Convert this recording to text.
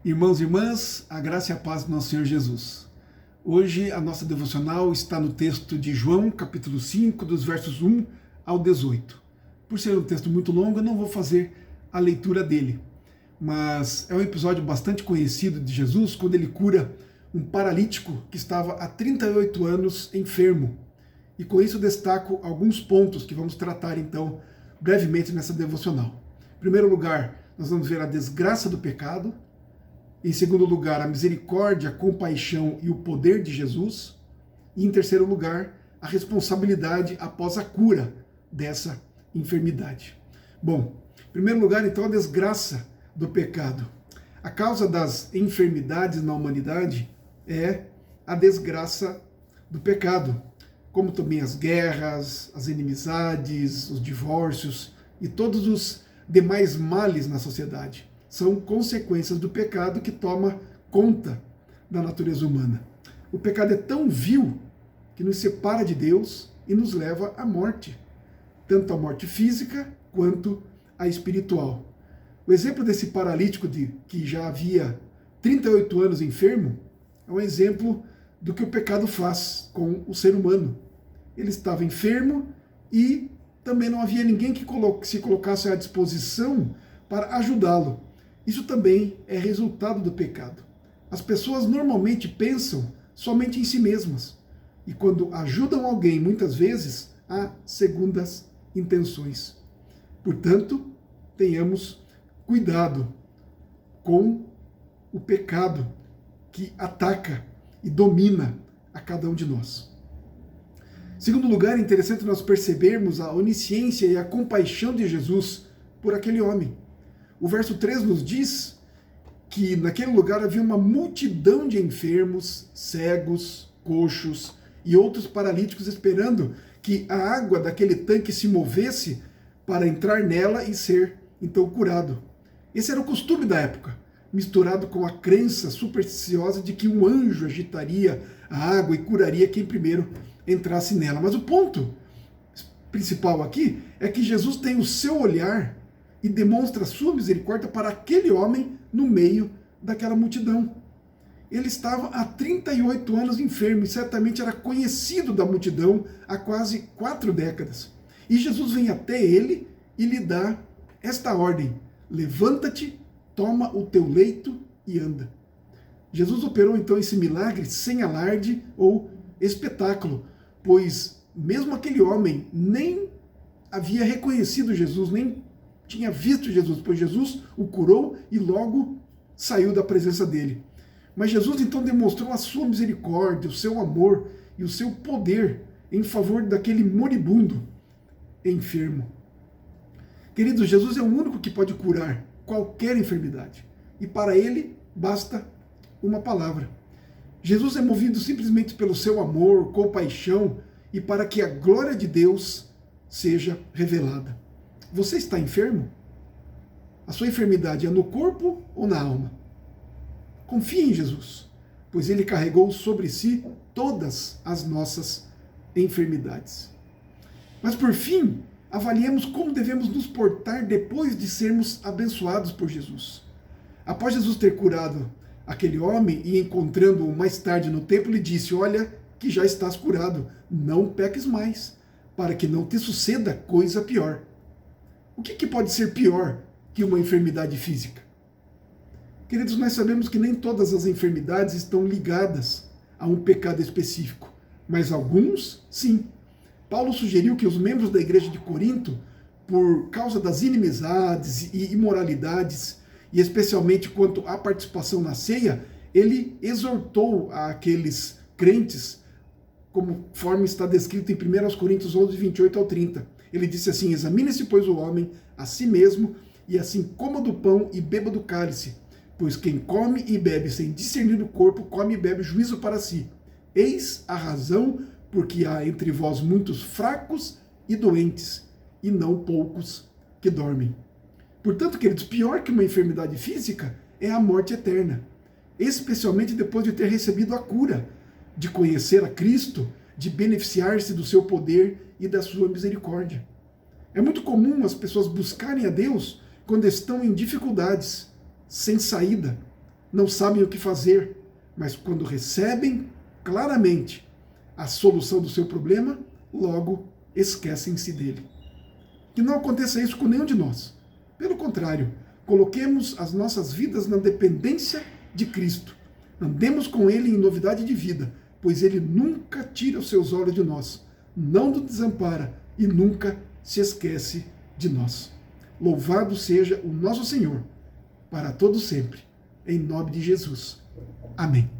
Irmãos e irmãs, a graça e a paz do nosso Senhor Jesus. Hoje a nossa devocional está no texto de João, capítulo 5, dos versos 1 ao 18. Por ser um texto muito longo, eu não vou fazer a leitura dele, mas é um episódio bastante conhecido de Jesus, quando ele cura um paralítico que estava há 38 anos enfermo. E com isso destaco alguns pontos que vamos tratar então brevemente nessa devocional. Em primeiro lugar, nós vamos ver a desgraça do pecado. Em segundo lugar, a misericórdia, a compaixão e o poder de Jesus. E em terceiro lugar, a responsabilidade após a cura dessa enfermidade. Bom, em primeiro lugar, então, a desgraça do pecado. A causa das enfermidades na humanidade é a desgraça do pecado, como também as guerras, as inimizades, os divórcios e todos os demais males na sociedade. São consequências do pecado que toma conta da natureza humana. O pecado é tão vil que nos separa de Deus e nos leva à morte, tanto a morte física quanto a espiritual. O exemplo desse paralítico que já havia 38 anos enfermo é um exemplo do que o pecado faz com o ser humano. Ele estava enfermo e também não havia ninguém que se colocasse à disposição para ajudá-lo. Isso também é resultado do pecado. As pessoas normalmente pensam somente em si mesmas. E quando ajudam alguém, muitas vezes, há segundas intenções. Portanto, tenhamos cuidado com o pecado que ataca e domina a cada um de nós. Em segundo lugar, é interessante nós percebermos a onisciência e a compaixão de Jesus por aquele homem. O verso 3 nos diz que naquele lugar havia uma multidão de enfermos, cegos, coxos e outros paralíticos esperando que a água daquele tanque se movesse para entrar nela e ser então curado. Esse era o costume da época, misturado com a crença supersticiosa de que um anjo agitaria a água e curaria quem primeiro entrasse nela. Mas o ponto principal aqui é que Jesus tem o seu olhar e demonstra sua misericórdia para aquele homem no meio daquela multidão. Ele estava há 38 anos enfermo e certamente era conhecido da multidão há quase 4 décadas. E Jesus vem até ele e lhe dá esta ordem: levanta-te, toma o teu leito e anda. Jesus operou então esse milagre sem alarde ou espetáculo, pois mesmo aquele homem nem havia reconhecido Jesus, nem tinha visto Jesus, pois Jesus o curou e logo saiu da presença dele. Mas Jesus então demonstrou a sua misericórdia, o seu amor e o seu poder em favor daquele moribundo enfermo. Queridos, Jesus é o único que pode curar qualquer enfermidade. E para ele basta uma palavra. Jesus é movido simplesmente pelo seu amor, compaixão e para que a glória de Deus seja revelada. Você está enfermo? A sua enfermidade é no corpo ou na alma? Confie em Jesus, pois ele carregou sobre si todas as nossas enfermidades. Mas por fim, avaliemos como devemos nos portar depois de sermos abençoados por Jesus. Após Jesus ter curado aquele homem e encontrando-o mais tarde no templo, ele disse: olha que já estás curado, não peques mais, para que não te suceda coisa pior. O que pode ser pior que uma enfermidade física? Queridos, nós sabemos que nem todas as enfermidades estão ligadas a um pecado específico, mas alguns, sim. Paulo sugeriu que os membros da igreja de Corinto, por causa das inimizades e imoralidades, e especialmente quanto à participação na ceia, ele exortou aqueles crentes, conforme está descrito em 1 Coríntios 11, 28 ao 30. Ele disse assim: examine-se, pois, o homem a si mesmo, e assim coma do pão e beba do cálice. Pois quem come e bebe sem discernir o corpo, come e bebe juízo para si. Eis a razão porque há entre vós muitos fracos e doentes, e não poucos que dormem. Portanto, queridos, pior que uma enfermidade física é a morte eterna, especialmente depois de ter recebido a cura, de conhecer a Cristo, de beneficiar-se do seu poder e da sua misericórdia. É muito comum as pessoas buscarem a Deus quando estão em dificuldades, sem saída, não sabem o que fazer, mas quando recebem claramente a solução do seu problema, logo esquecem-se dele. Que não aconteça isso com nenhum de nós. Pelo contrário, coloquemos as nossas vidas na dependência de Cristo. Andemos com Ele em novidade de vida, pois Ele nunca tira os seus olhos de nós, não nos desampara e nunca se esquece de nós. Louvado seja o nosso Senhor, para todo sempre, em nome de Jesus. Amém.